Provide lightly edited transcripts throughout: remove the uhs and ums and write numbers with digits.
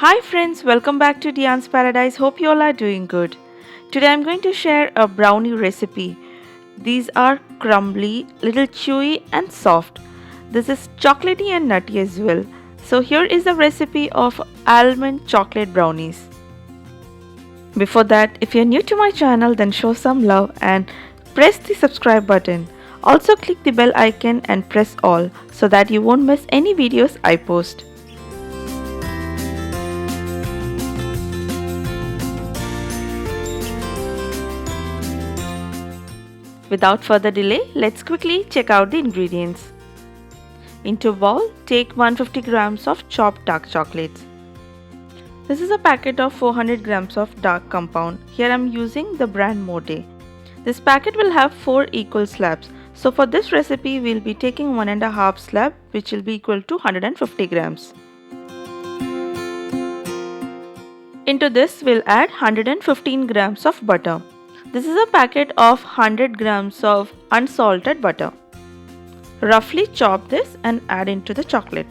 Hi friends, welcome back to Diane's Paradise. Hope you all are doing good. Today I'm going to share a brownie recipe. These are crumbly, little chewy and soft. This is chocolatey and nutty as well. So here is the recipe of almond chocolate brownies. Before that, if you're new to my channel, then show some love and press the subscribe button. Also click the bell icon and press all so that you won't miss any videos I post. Without further delay, let's quickly check out the ingredients. Into a bowl, take 150 grams of chopped dark chocolates. This is a packet of 400 grams of dark compound. Here I am using the brand Mode. This packet will have 4 equal slabs. So for this recipe, we will be taking 1.5 slab, which will be equal to 150 grams. Into this, we'll add 115 grams of butter. This is a packet of 100 grams of unsalted butter. Roughly chop this and add into the chocolate.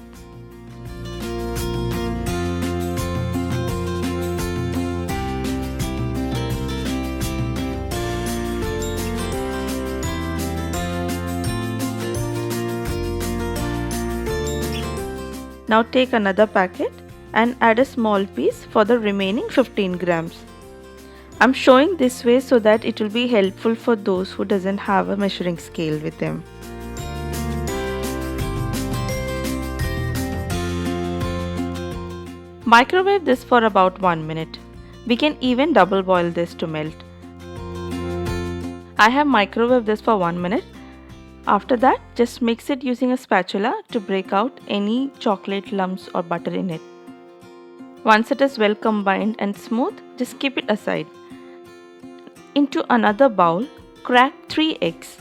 Now take another packet and add a small piece for the remaining 15 grams. I'm showing this way so that it will be helpful for those who doesn't have a measuring scale with them. Microwave this for about 1 minute. We can even double boil this to melt. I have microwaved this for 1 minute. After that, just mix it using a spatula to break out any chocolate lumps or butter in it. Once it is well combined and smooth, just keep it aside. Into another bowl, crack 3 eggs.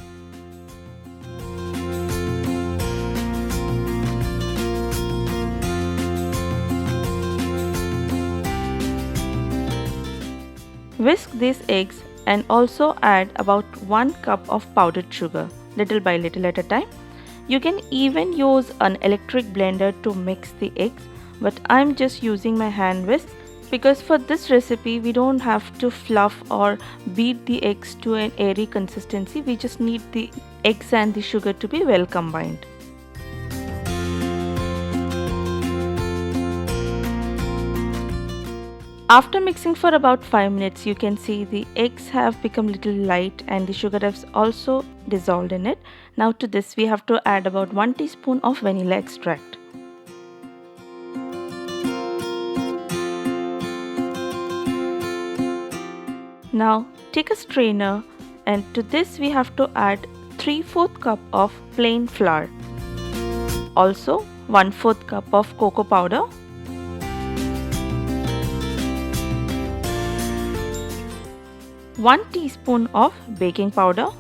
Whisk these eggs and also add about 1 cup of powdered sugar, little by little at a time. You can even use an electric blender to mix the eggs, but I'm just using my hand whisk because for this recipe we don't have to fluff or beat the eggs to an airy consistency. We just need the eggs and the sugar to be well combined. After mixing for about 5 minutes, you can see the eggs have become little light and the sugar has also dissolved in it. Now to this we have to add about 1 teaspoon of vanilla extract. Now take a strainer and to this we have to add 3/4 cup of plain flour. Also 1/4 cup of cocoa powder. One teaspoon of baking powder.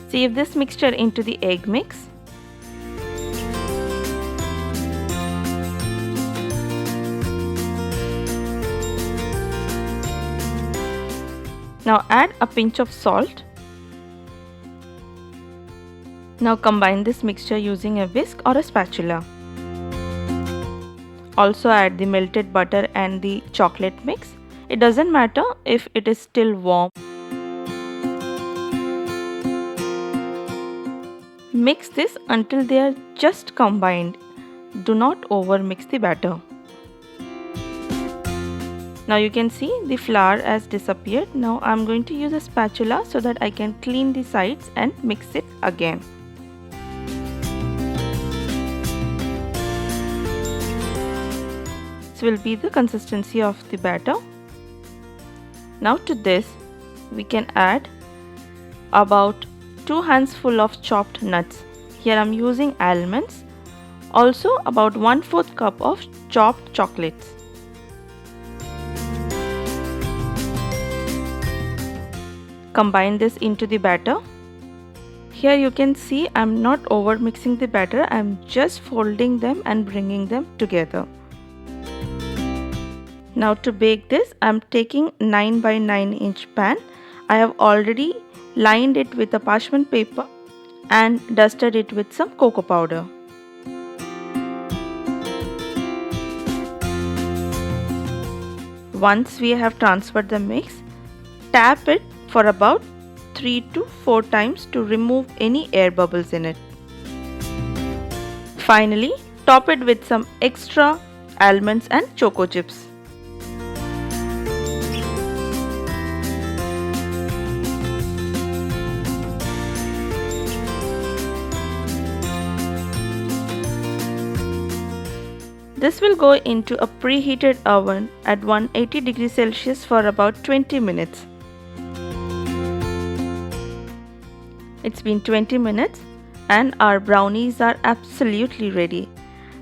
Sieve this mixture into the egg mix. Now add a pinch of salt. Now combine this mixture using a whisk or a spatula. Also add the melted butter and the chocolate mix. It doesn't matter if it is still warm. Mix this until they are just combined. Do not over mix the batter. Now you can see the flour has disappeared. Now I'm going to use a spatula so that I can clean the sides and mix it again. This will be the consistency of the batter. Now to this we can add about 2 handsful of chopped nuts. Here I'm using almonds. Also about 1/4 cup of chopped chocolates. Combine this into the batter. Here you can see I'm not over mixing the batter, I'm just folding them and bringing them together. Now to bake this, I'm taking 9 by 9 inch pan. I have already lined it with a parchment paper and dusted it with some cocoa powder. Once we have transferred the mix, tap it for about 3 to 4 times to remove any air bubbles in it. Finally, top it with some extra almonds and choco chips. This will go into a preheated oven at 180 degrees Celsius for about 20 minutes. It's been 20 minutes and our brownies are absolutely ready.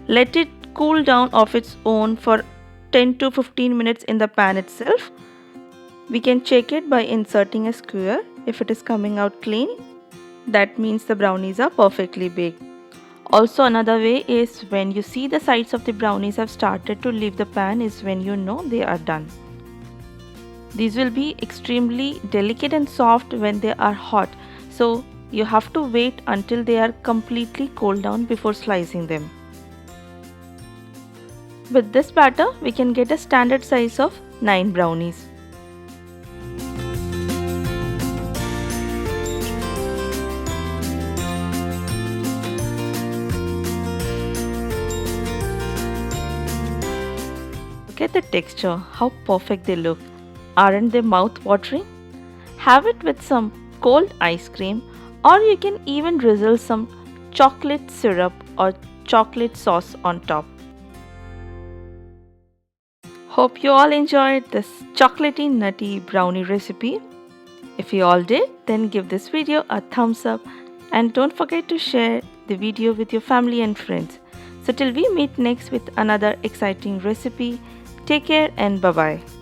Let it cool down of its own for 10 to 15 minutes in the pan itself. We can check it by inserting a skewer. If it is coming out clean, that means the brownies are perfectly baked. Also, another way is when you see the sides of the brownies have started to leave the pan is when you know they are done. These will be extremely delicate and soft when they are hot, so you have to wait until they are completely cooled down before slicing them. With this batter, we can get a standard size of 9 brownies. Look at the texture, how perfect they look. Aren't they mouth-watering? Have it with some cold ice cream, or you can even drizzle some chocolate syrup or chocolate sauce on top. Hope you all enjoyed this chocolatey nutty brownie recipe. If you all did, then give this video a thumbs up and don't forget to share the video with your family and friends. So till we meet next with another exciting recipe, take care and bye-bye.